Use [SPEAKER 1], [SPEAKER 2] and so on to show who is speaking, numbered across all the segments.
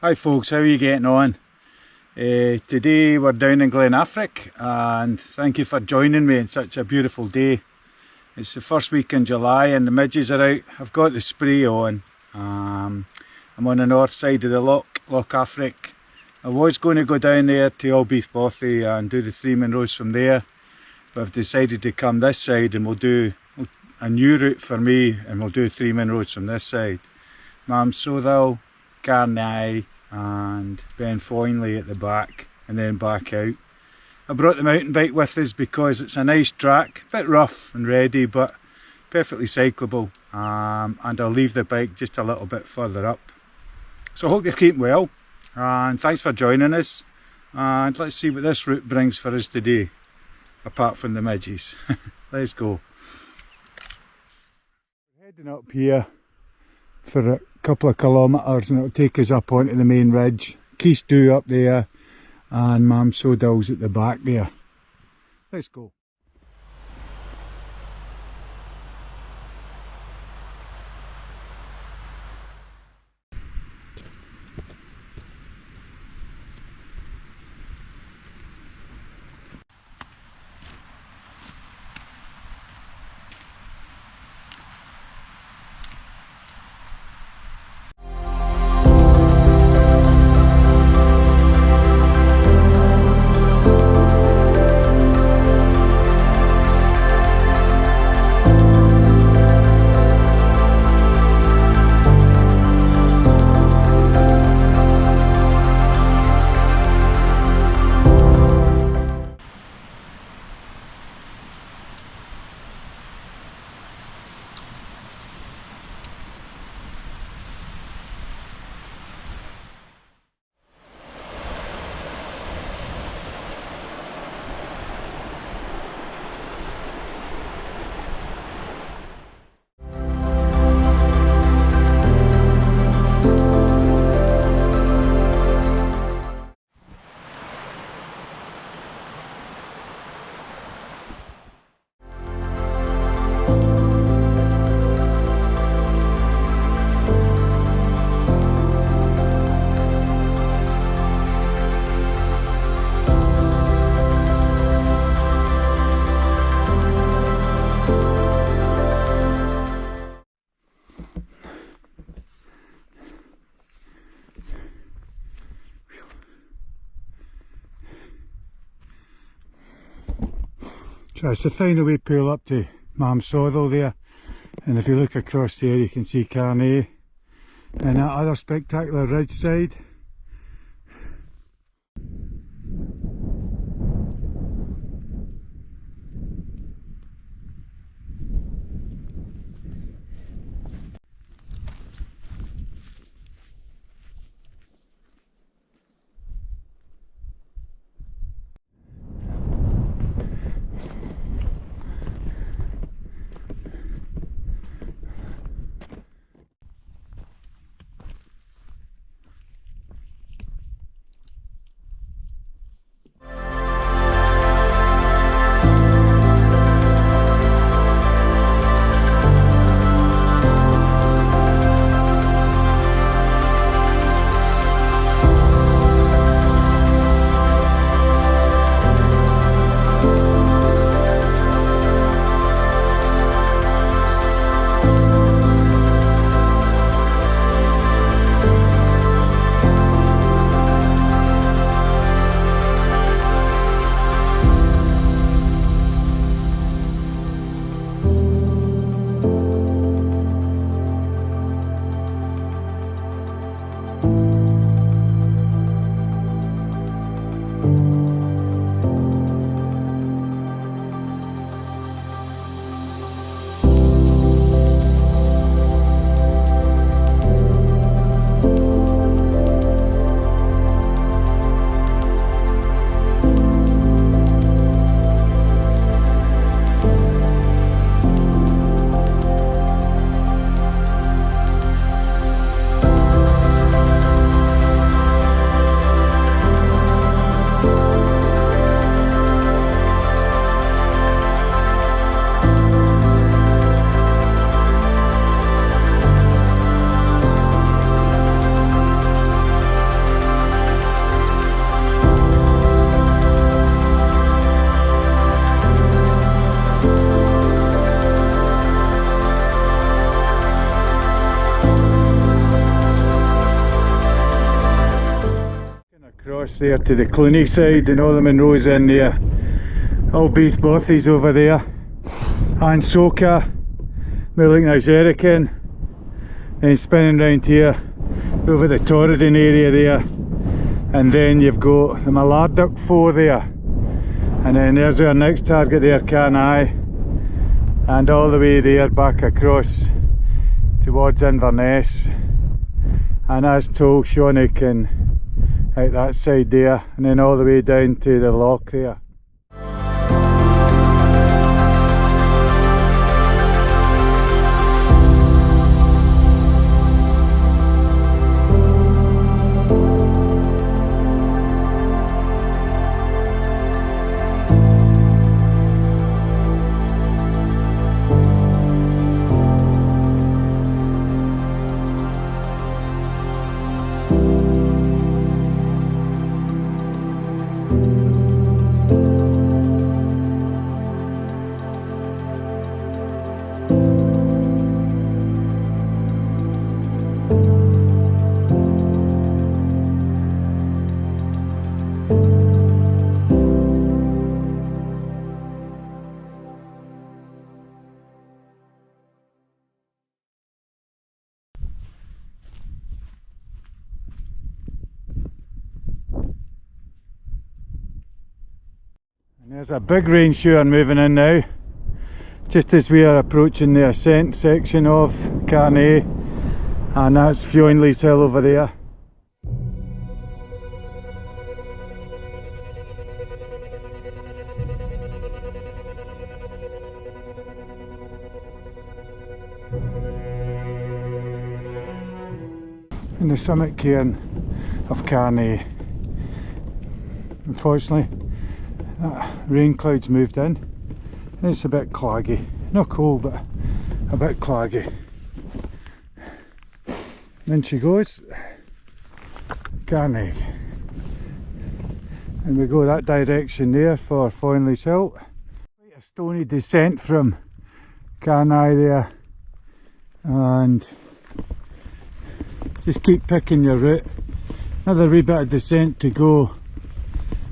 [SPEAKER 1] Hi folks, how are you getting on? Today we're down in Glen Affric and thank you for joining me on such a beautiful day. It's the first week in July and the midges are out. I've got the spray on. I'm on the north side of the loch-affric. I was going to go down there to Beinn Fhionnlaidh and do the 3 Munros from there, but I've decided to come this side and we'll do a new route for me and we'll do 3 Munros from this side. Mam Sodhail, Carn Eighe and Beinn Fhionnlaidh at the back and then back out. I brought the mountain bike with us because it's a nice track, a bit rough and ready but perfectly cyclable, and I'll leave the bike just a little bit further up. So I hope you're keeping well and thanks for joining us, and let's see what this route brings for us today apart from the midges. Let's go. We're heading up here for a couple of kilometres and it'll take us up onto the main ridge. Keys up there and Mam Sodhail's at the back there. Let's go. So it's the final way pull up to Mam Sodhail there, and if you look across there you can see Carn Eighe and that other spectacular ridge side. across there to the Cluny side and all the Munros in there. All beef bothies over there. And Soca, loch-affric, and spinning round here over the Torridon area there. And then you've got the Mallardock Four there. And then there's our next target there, Carn Eighe. And all the way there back across towards Inverness. And as to Fhionlaidh and out that side there. And then all the way down to the loch there. And there's a big rain shower moving in now, just as we are approaching the ascent section of Carn Eighe, and that's Fhionlaidh hill over there. In the summit cairn of Carn Eighe. Unfortunately, that rain cloud's moved in and it's a bit claggy. Not cold, but a bit claggy. And in she goes, Carn Eighe. And we go that direction there for Fhionlaidh hill. Quite a stony descent from Carn Eighe there, and just keep picking your route. Another wee bit of descent to go,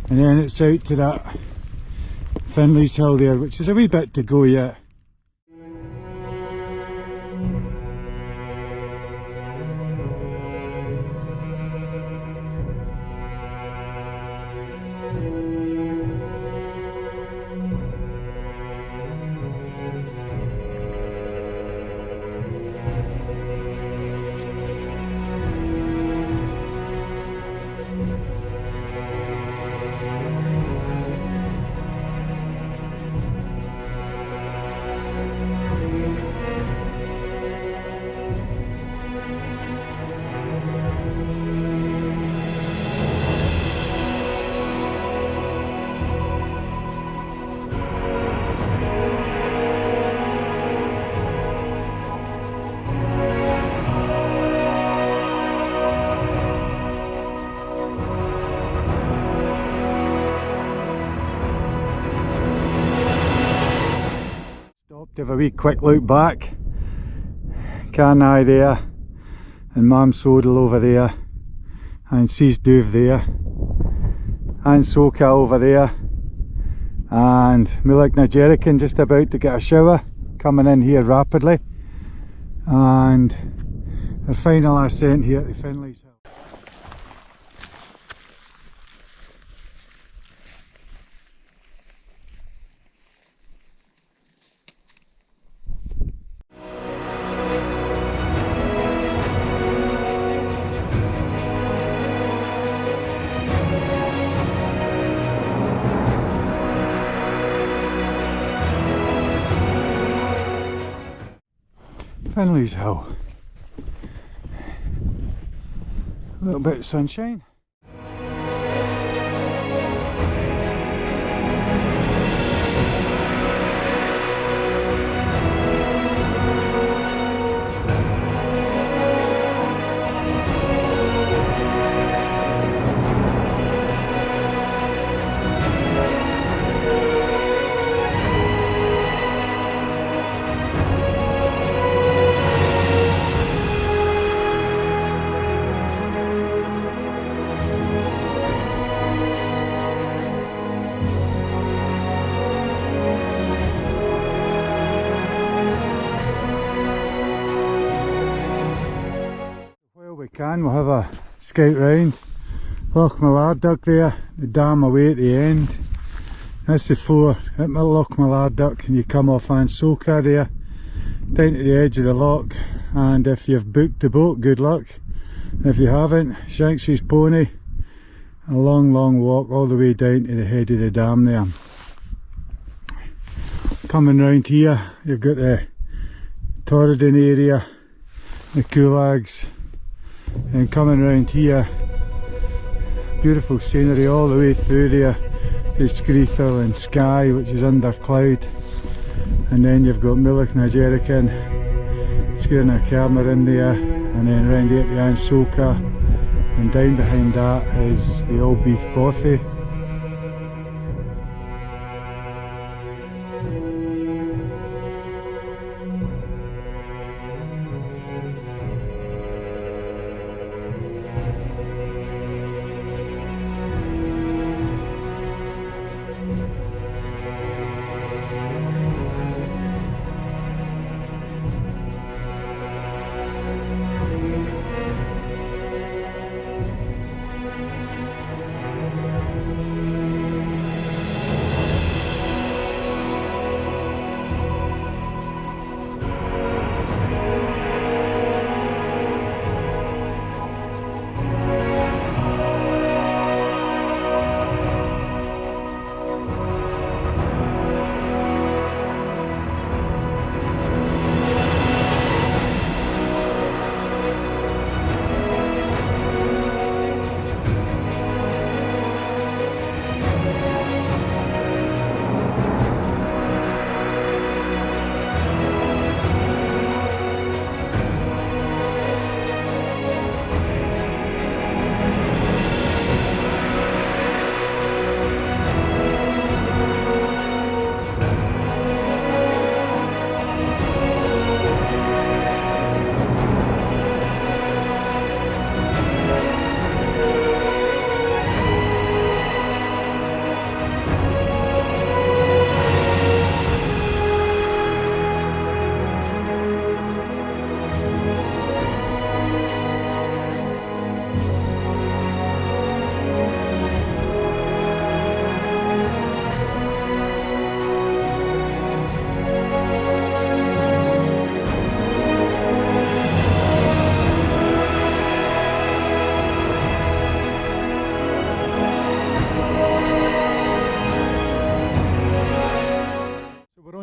[SPEAKER 1] and then it's out to that Fhionlaidh hill there, which is a wee bit to go yet. To have a wee quick look back. Carn Eighe there, and Mam Sodhail over there, and Seasdoof there, and Soca over there, and munro-bagging just about to get a shower, coming in here rapidly, and the final ascent here to Fhionlaidh hill. Fhionlaidh hill. A little bit of sunshine. can, we'll have a scout round. Loch-affric there, the dam away at the end. That's the floor at Loch-affric, and you come off Mam Sodhail there, down to the edge of the loch. And if you've booked the boat, good luck. If you haven't, Shanks' pony. A long walk all the way down to the head of the dam there. Coming round here, you've got the Torridon area, the Coolags, and coming round here, beautiful scenery all the way through there to Scrithil and Skye, which is under cloud. And then you've got Munros-bagging, Carn Eighe in there, and then round here to Mam Sodhail, and down behind that is the old beef bothy.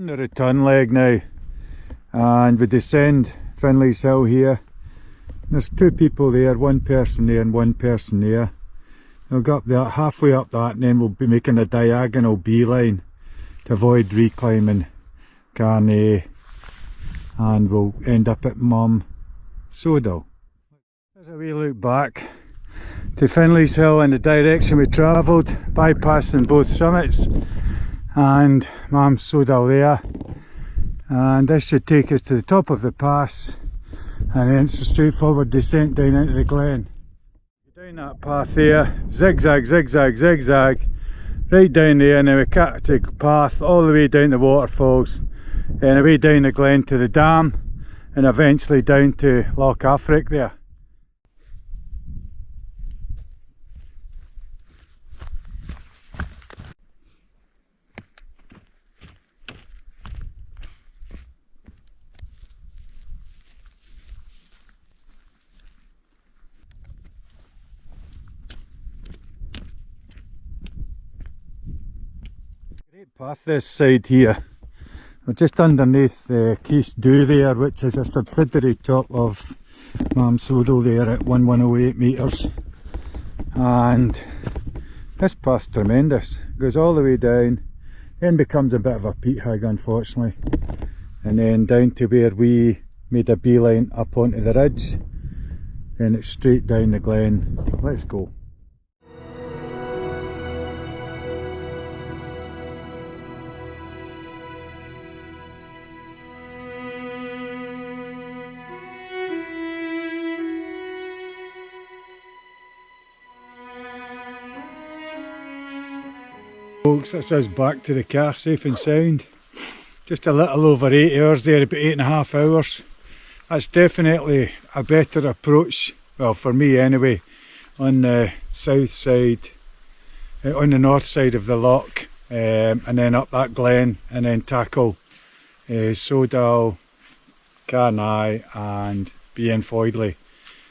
[SPEAKER 1] The return leg now, and we descend Fhionlaidh Hill here. There's two people there, one person there and one person there. We'll go up there, halfway up that, and then we'll be making a diagonal beeline to avoid reclimbing Carn Eighe, and we'll end up at Mam Sodhail. There's a wee look back to Fhionlaidh Hill in the direction we travelled, bypassing both summits and Mam Sodhail there, and this should take us to the top of the pass, and then it's a straightforward descent down into the glen. Down that path there, zigzag, zigzag, zigzag, right down there, and then we cut the path all the way down the waterfalls, and away down the glen to the dam, and eventually down to loch-affric there. Great path this side here. We're just underneath the Keist Dhu there, which is a subsidiary top of Mam Sodhail there at 1108 metres. And this path's tremendous. Goes all the way down, then becomes a bit of a peat hag unfortunately. And then down to where we made a beeline up onto the ridge. Then it's straight down the glen. Let's go. Folks, that's us back to the car safe and sound. Just a little over 8 hours there, about 8.5 hours. That's definitely a better approach well for me anyway, on the south side, on the north side of the loch, and then up that glen, and then tackle Sodhail, Carn Eighe and Beinn Fhionnlaidh.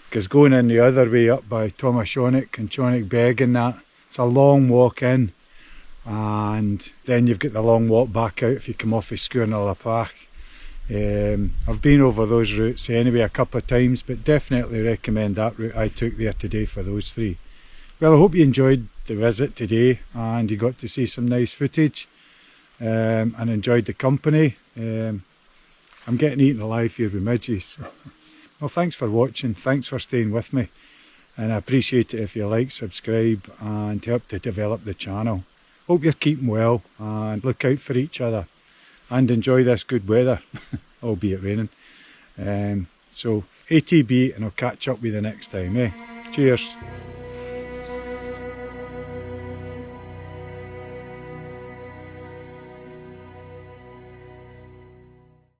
[SPEAKER 1] Because going in the other way up by Munros and loch-affric and that, it's a long walk in, and then you've got the long walk back out if you come off of loch-affric. I've been over those routes anyway a couple of times, but definitely recommend that route I took there today for those three. Well, I hope you enjoyed the visit today and you got to see some nice footage and enjoyed the company. I'm getting eaten alive here with midges. Well, thanks for watching, thanks for staying with me, and I appreciate it if you like, subscribe and help to develop the channel. Hope you're keeping well and look out for each other and enjoy this good weather, albeit raining. So ATB, and I'll catch up with you next time. Cheers.